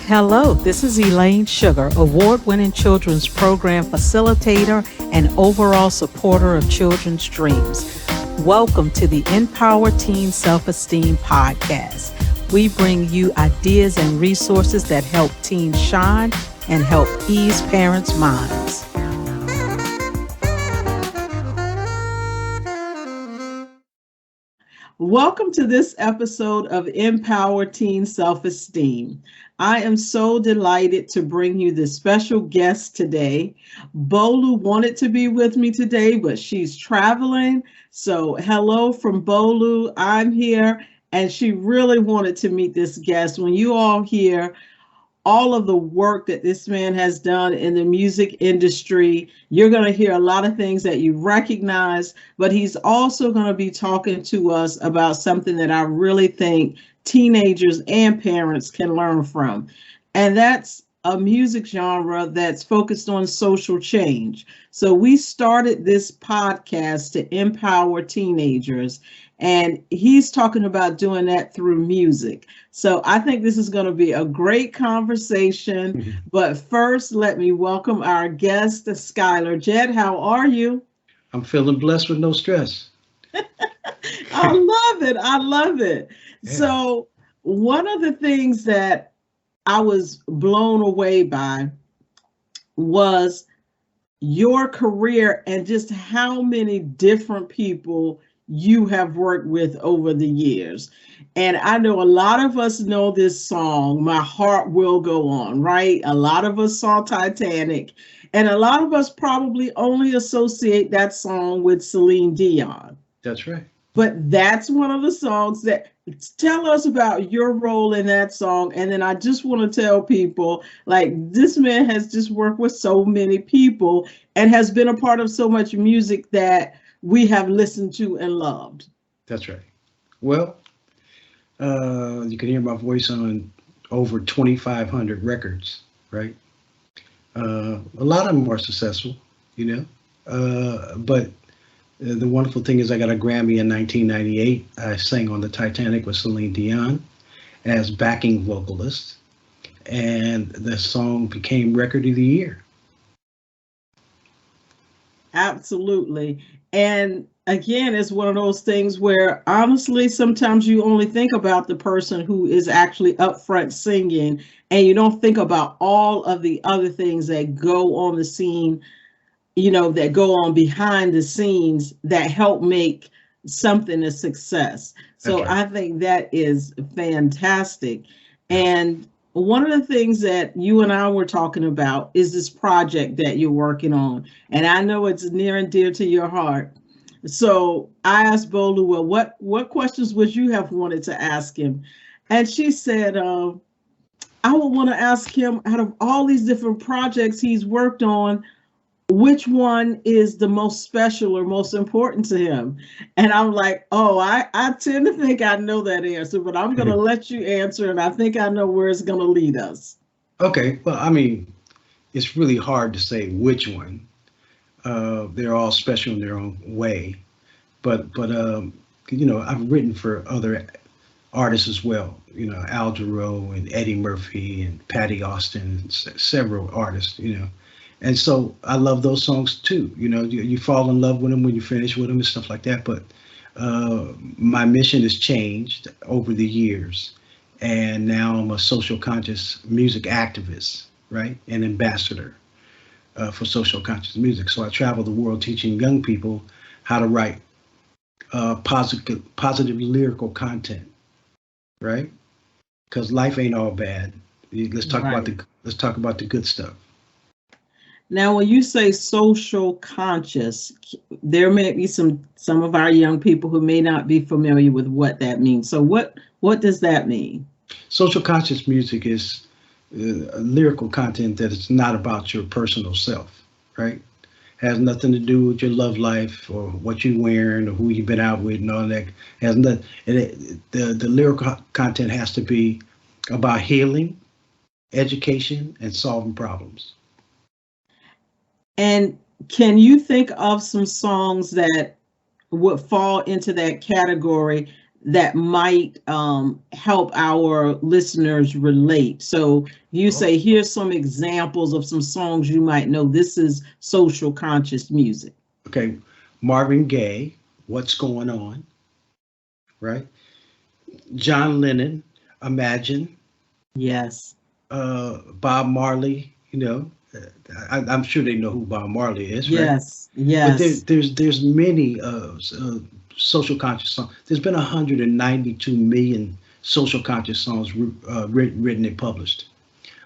Hello, this is Elaine Sugar, award-winning children's program facilitator and overall supporter of children's dreams. Welcome to the Empower Teen Self-Esteem podcast. We bring you ideas and resources that help teens shine and help ease parents' minds. Welcome to this episode of Empower Teen Self-Esteem. I am so delighted to bring you this special guest today. Bolu wanted to be with me today, but she's traveling. So hello from Bolu. I'm here, and she really wanted to meet this guest. When you all hear all of the work that this man has done in the music industry, you're going to hear a lot of things that you recognize, but he's also going to be talking to us about something that I really think teenagers and parents can learn from. And that's a music genre that's focused on social change. So we started this podcast to empower teenagers, and he's talking about doing that through music. So I think this is going to be a great conversation. But first, let me welcome our guest, Skyler Jett. How are you? I'm feeling blessed with no stress. I love it. I love it. Yeah. So one of the things that I was blown away by was your career and just how many different people you have worked with over the years. And I know a lot of us know this song, My Heart Will Go On, right? A lot of us saw Titanic, and a lot of us probably only associate that song with Celine Dion. That's right. But that's one of the songs that, tell us about your role in that song. And then I just want to tell people, like, this man has just worked with so many people and has been a part of so much music that we have listened to and loved. That's right. Well, you can hear my voice on over 2,500 records, right? A lot of them are successful, but the wonderful thing is I got a Grammy in 1998. I sang on the Titanic with Celine Dion as backing vocalist, and the song became Record of the Year. Absolutely. And again, it's one of those things where honestly, sometimes you only think about the person who is actually up front singing, and you don't think about all of the other things that go on the scene, that go on behind the scenes that help make something a success. So Right. I think that is fantastic. And one of the things that you and I were talking about is this project that you're working on. And I know it's near and dear to your heart. So I asked Bolu, well, what questions would you have wanted to ask him? And she said, I would want to ask him, out of all these different projects he's worked on, which one is the most special or most important to him? And I'm like, oh, I tend to think I know that answer, but I'm going to let you answer, and I think I know where it's going to lead us. Okay. Well, I mean, it's really hard to say which one. They're all special in their own way. But I've written for other artists as well, Al Jarreau and Eddie Murphy and Patty Austin, and several artists, And so I love those songs too. You fall in love with them when you finish with them and stuff like that. But my mission has changed over the years. And now I'm a social conscious music activist, right? An ambassador for social conscious music. So I travel the world teaching young people how to write positive lyrical content, right? Because life ain't all bad. Let's talk about the good stuff. Now, when you say social conscious, there may be some of our young people who may not be familiar with what that means. So what does that mean? Social conscious music is lyrical content that is not about your personal self, right? Has nothing to do with your love life or what you're wearing or who you've been out with and all that. Has nothing. The lyrical content has to be about healing, education, and solving problems. And can you think of some songs that would fall into that category that might help our listeners relate. So you Oh, say, here's some examples of some songs you might know. This is social conscious music. okay, Marvin Gaye, What's Going On, right? John Lennon, Imagine, Yes. Bob Marley, I'm sure they know who Bob Marley is, right? Yes. But Yes. there's many social conscious songs. There's been 192 million social conscious songs written and published.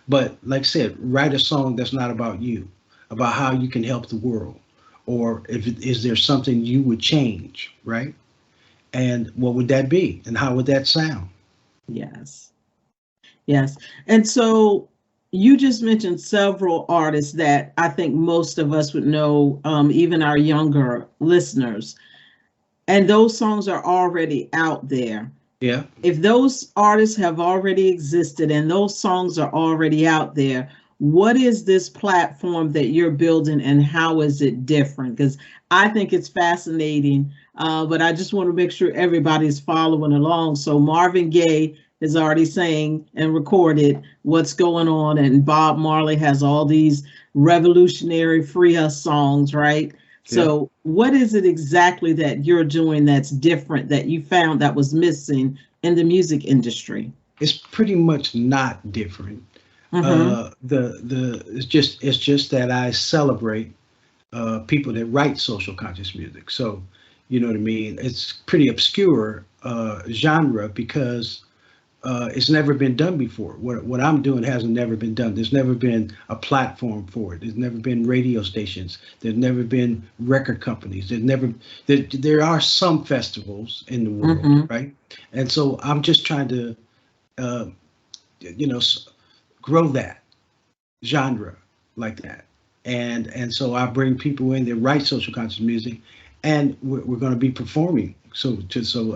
But like I said, write a song that's not about you, about how you can help the world, or is there something you would change, right? And what would that be, and how would that sound? Yes. Yes. And so you just mentioned several artists that I think most of us would know, even our younger listeners. And those songs are already out there. Yeah, If those artists have already existed and those songs are already out there, what is this platform that you're building and how is it different? Because I think it's fascinating, but I just want to make sure everybody's following along. So Marvin Gaye is already saying and recorded what's going on, and Bob Marley has all these revolutionary free us songs, right? yeah. So, what is it exactly that you're doing that's different that you found that was missing in the music industry? It's pretty much not different. Mm-hmm. It's just that I celebrate people that write social conscious music. So, you know what I mean? It's pretty obscure genre because it's never been done before. What I'm doing hasn't never been done. There's never been a platform for it. There's never been radio stations. There's never been record companies. There are some festivals in the world, Mm-hmm. right? And so I'm just trying to uh, you know grow that genre like that. And so I bring people in that write social conscious music, and we're going to be performing. So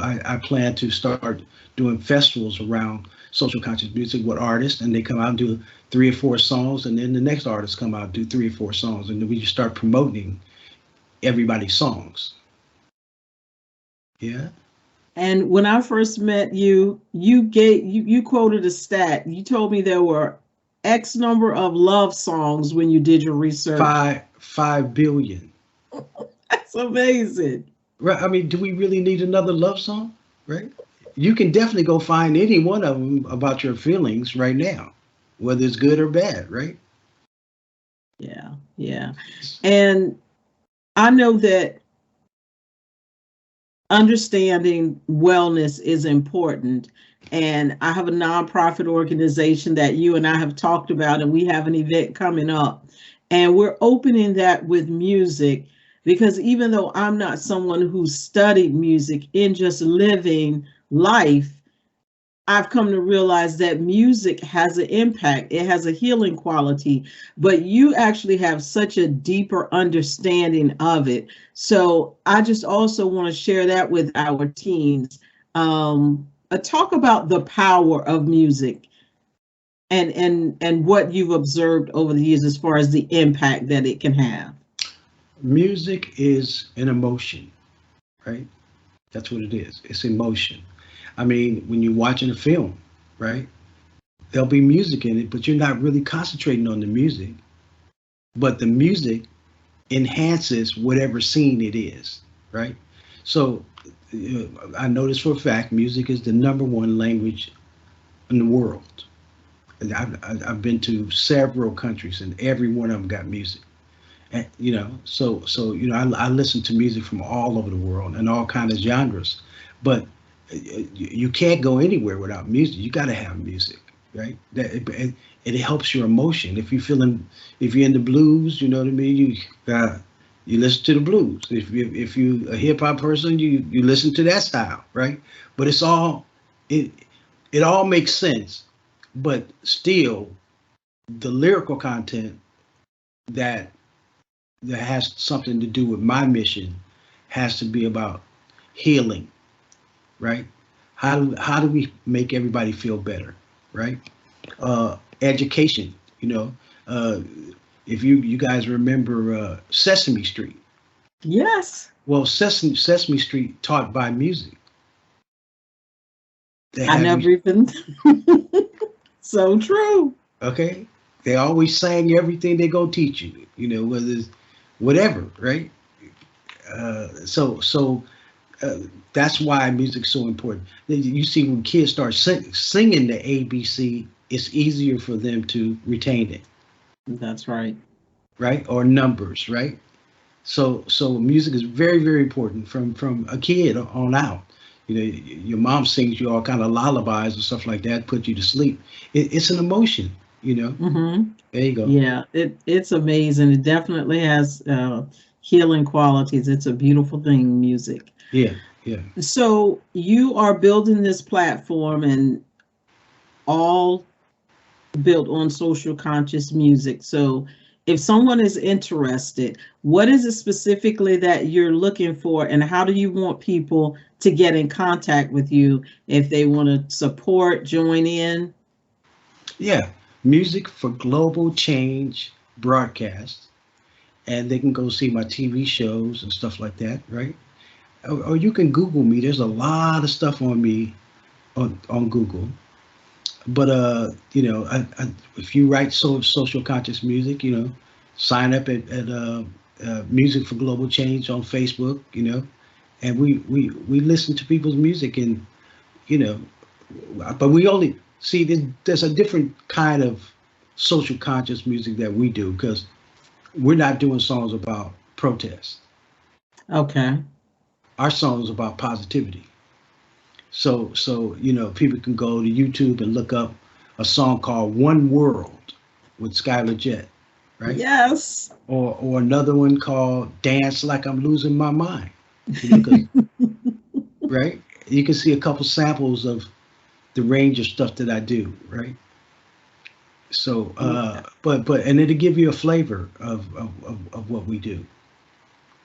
I plan to start doing festivals around social conscious music with artists, and they come out and do 3 or 4 songs, and then the next artist come out and do 3 or 4 songs, and then we just start promoting everybody's songs. Yeah. And when I first met you, you quoted a stat. You told me there were X number of love songs when you did your research. Five billion. That's amazing. Right. I mean, do we really need another love song? Right. You can definitely go find any one of them about your feelings right now, whether it's good or bad, right? Yeah, yeah. And I know that understanding wellness is important. And I have a nonprofit organization that you and I have talked about, and we have an event coming up. And we're opening that with music because even though I'm not someone who studied music in just living life, I've come to realize that music has an impact. It has a healing quality, but you actually have such a deeper understanding of it. So I just also want to share that with our teens. Talk about the power of music and what you've observed over the years as far as the impact that it can have. Music is an emotion, right? That's what it is. It's emotion. I mean, when you're watching a film, right? There'll be music in it, but you're not really concentrating on the music. But the music enhances whatever scene it is, right? So I know this for a fact, music is the number one language in the world. And I've been to several countries, and every one of them got music. And, I listen to music from all over the world and all kinds of genres. But you can't go anywhere without music. You got to have music, right? It helps your emotion. If you're in the blues, you know what I mean. You listen to the blues. If you a hip hop person, you listen to that style, right? But it it all makes sense, but still the lyrical content that that has something to do with my mission has to be about healing, right? How do we make everybody feel better, right? Education, uh, if you guys remember Sesame Street. Yes. Well, Sesame Street taught by music, They I have never you, even. So true. okay? They always saying everything they gonna teach you, whether it's whatever, right? So uh, that's why music's so important. You see, when kids start singing the ABC, it's easier for them to retain it, That's right. right? Or numbers, right? So music is very, very important from a kid on out. Your mom sings you all kind of lullabies and stuff like that, put you to sleep. It's an emotion, you know. Mm-hmm. There you go. Yeah, it's amazing. It definitely has healing qualities. It's a beautiful thing, music. Yeah, yeah, So you are building this platform and all built on social conscious music. So if someone is interested, what is it specifically that you're looking for, and how do you want people to get in contact with you if they want to support, join in? yeah. Music for Global Change broadcast, and they can go see my TV shows and stuff like that, right? Or you can Google me. There's a lot of stuff on me on Google. But if you write social conscious music, sign up at Music for Global Change on Facebook, and we listen to people's music, and you know, but we only see there's a different kind of social conscious music that we do because we're not doing songs about protest. Okay. Our songs about positivity. So people can go to YouTube and look up a song called "One World" with Skyler Jett, right? Yes. Or another one called "Dance Like I'm Losing My Mind," 'cause, right? You can see a couple samples of the range of stuff that I do, right? So, but and it'll give you a flavor of what we do.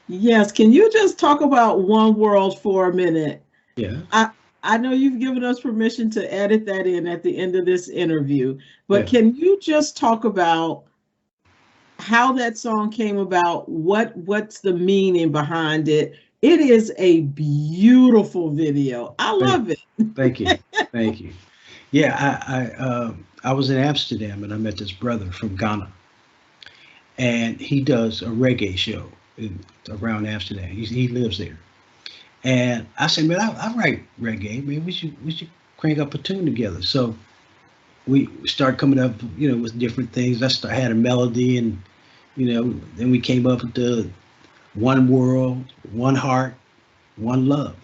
Yes. Can you just talk about One World for a minute? Yeah, I I know you've given us permission to edit that in at the end of this interview, but yeah. can you just talk about how that song came about? What's the meaning behind it? It is a beautiful video. I Thank, love it. thank you, thank you. Yeah, I was in Amsterdam and I met this brother from Ghana, and he does a reggae show around Amsterdam. He lives there, and I said, man, I write reggae. Man, we should crank up a tune together. So we start coming up, with different things. I had a melody, and then we came up with the one world, one heart, one love,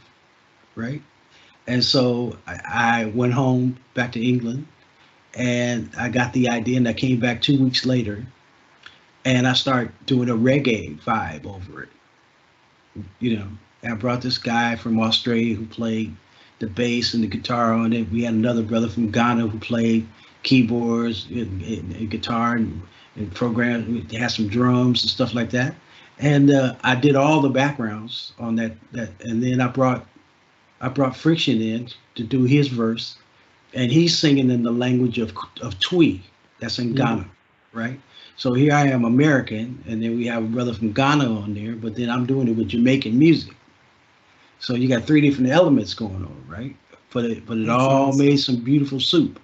right? And so I went home back to England, and I got the idea, and I came back 2 weeks later, and I started doing a reggae vibe over it. You know, I brought this guy from Australia who played the bass and the guitar on it. We had another brother from Ghana who played keyboards and guitar and programs. We had some drums and stuff like that. And I did all the backgrounds on that, and then I brought Friction in to do his verse, and he's singing in the language of Twi, that's in Mhm. Ghana, right? So here I am, American, and then we have a brother from Ghana on there, but then I'm doing it with Jamaican music. So you got three different elements going on, right? But it That's all awesome. made some beautiful soup.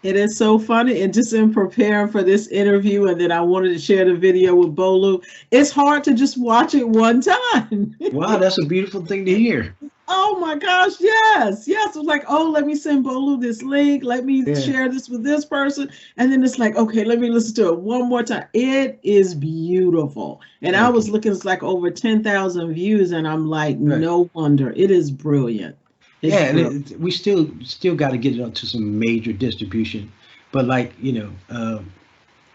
It is so funny. And just in preparing for this interview, and then I wanted to share the video with Bolu, it's hard to just watch it one time. Wow, that's a beautiful thing to hear. Oh my gosh, yes. Yes. It was like, oh, let me send Bolu this link. Let me Yeah, share this with this person. And then it's like, okay, let me listen to it one more time. It is beautiful. And I thank was you. looking, it's like over 10,000 views. And I'm like, Right. no wonder. It is brilliant. It's Yeah, and brilliant. we still got to get it up to some major distribution, but like and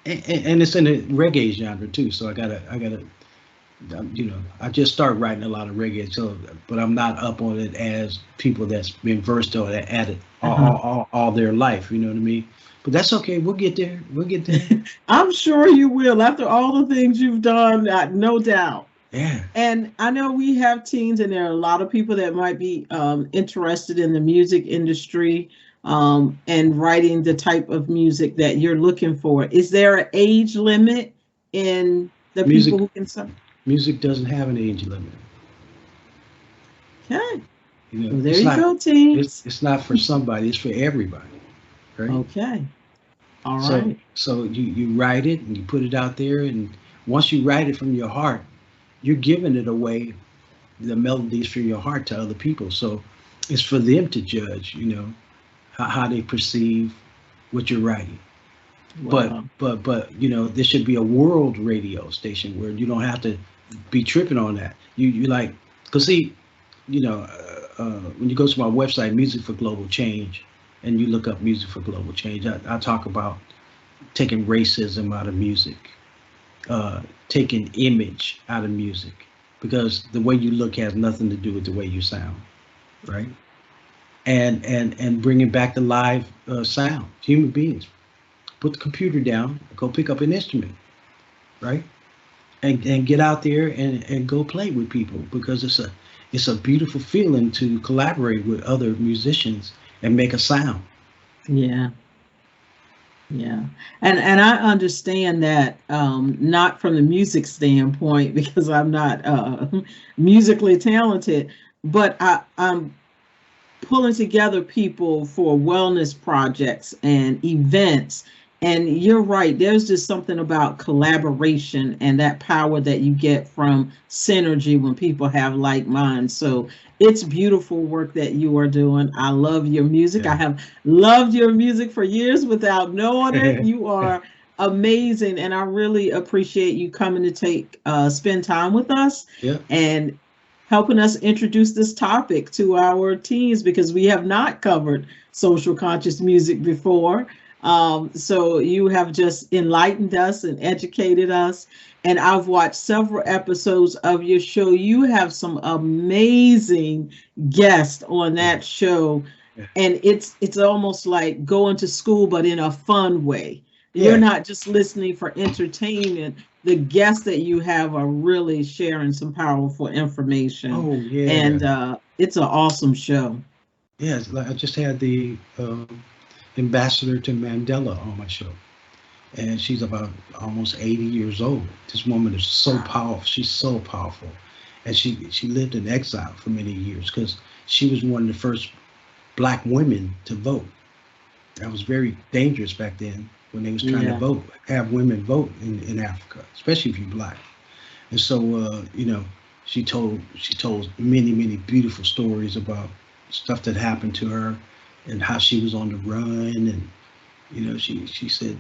it's in the reggae genre too. So I gotta I just started writing a lot of reggae, so but I'm not up on it as people that's been versed on it at it Uh-huh. all their life. You know what I mean? But that's okay. We'll get there. We'll get there. I'm sure you will after all the things you've done, no doubt. Yeah. And I know we have teens, and there are a lot of people that might be interested in the music industry and writing the type of music that you're looking for. Is there an age limit in the people Music who can sing? music doesn't have an age limit. Okay. Well, there you go, teams. It's not for somebody. It's for everybody, right? Okay. All So right. so you write it and you put it out there, and once you write it from your heart, you're giving it away, the melodies from your heart to other people. So it's for them to judge, how they perceive what you're writing. Wow. But there should be a world radio station where you don't have to be tripping on that. You like, cause see, when you go to my website, Music for Global Change, and you look up Music for Global Change, I talk about taking racism out of music, taking image out of music, because the way you look has nothing to do with the way you sound, right? And bringing back the live sound, human beings. Put the computer down, go pick up an instrument, right? And get out there and go play with people, because it's a beautiful feeling to collaborate with other musicians and make a sound. Yeah. Yeah. And I understand that, not from the music standpoint, because I'm not musically talented, but I'm pulling together people for wellness projects and events. And you're right, there's just something about collaboration and that power that you get from synergy when people have like minds. So it's beautiful work that you are doing. I love your music. Yeah. I have loved your music for years without knowing it. You are amazing, and I really appreciate you coming to spend time with us. Yeah. And helping us introduce this topic to our teens, because we have not covered social conscious music before. So you have just enlightened us and educated us. And I've watched several episodes of your show. You have some amazing guests on that show. Yeah. And it's almost like going to school, but in a fun way. Yeah. You're not just listening for entertainment. The guests that you have are really sharing some powerful information. Oh, yeah. And it's an awesome show. Yes, like I just had the ambassador to Mandela on my show, and she's about almost 80 years old. This woman is so powerful. She's so powerful, and she lived in exile for many years because she was one of the first Black women to vote. That was very dangerous back then when they was trying to vote, have women vote in Africa, especially if you're Black. And so she told many beautiful stories about stuff that happened to her and how she was on the run. And she said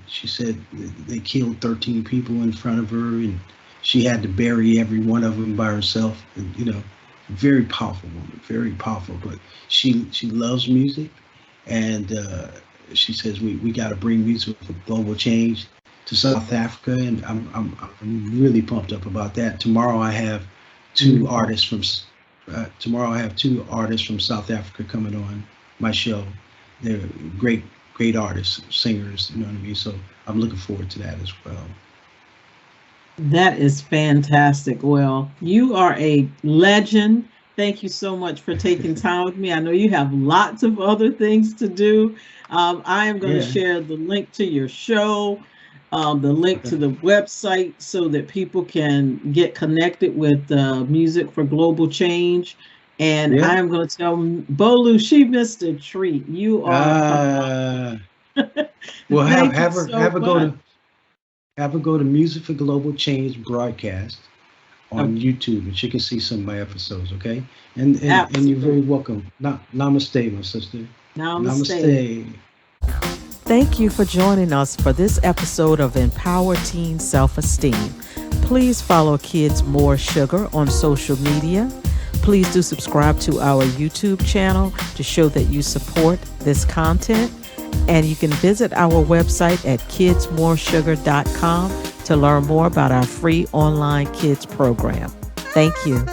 they killed 13 people in front of her, and she had to bury every one of them by herself. And very powerful woman, very powerful. But she loves music, and she says we got to bring music for global change to South Africa, and I'm really pumped up about that. Tomorrow I have two artists from South Africa coming on my show. They're great artists, singers, you know what I mean? So I'm looking forward to that as well. That is fantastic. Well, you are a legend. Thank you so much for taking time with me. I know you have lots of other things to do. I am going to share the link to your show, the link to the website, so that people can get connected with Music for Global Change. And I am going to tell Bolu, she missed a treat. You are. Well, have her go to Music for Global Change broadcast on YouTube, and she can see some of my episodes. Okay, and you're very welcome. Namaste, my sister. Namaste. Thank you for joining us for this episode of Empower Teen Self-Esteem. Please follow Kids More Sugar on social media. Please do subscribe to our YouTube channel to show that you support this content. And you can visit our website at kidsmoresugar.com to learn more about our free online kids program. Thank you.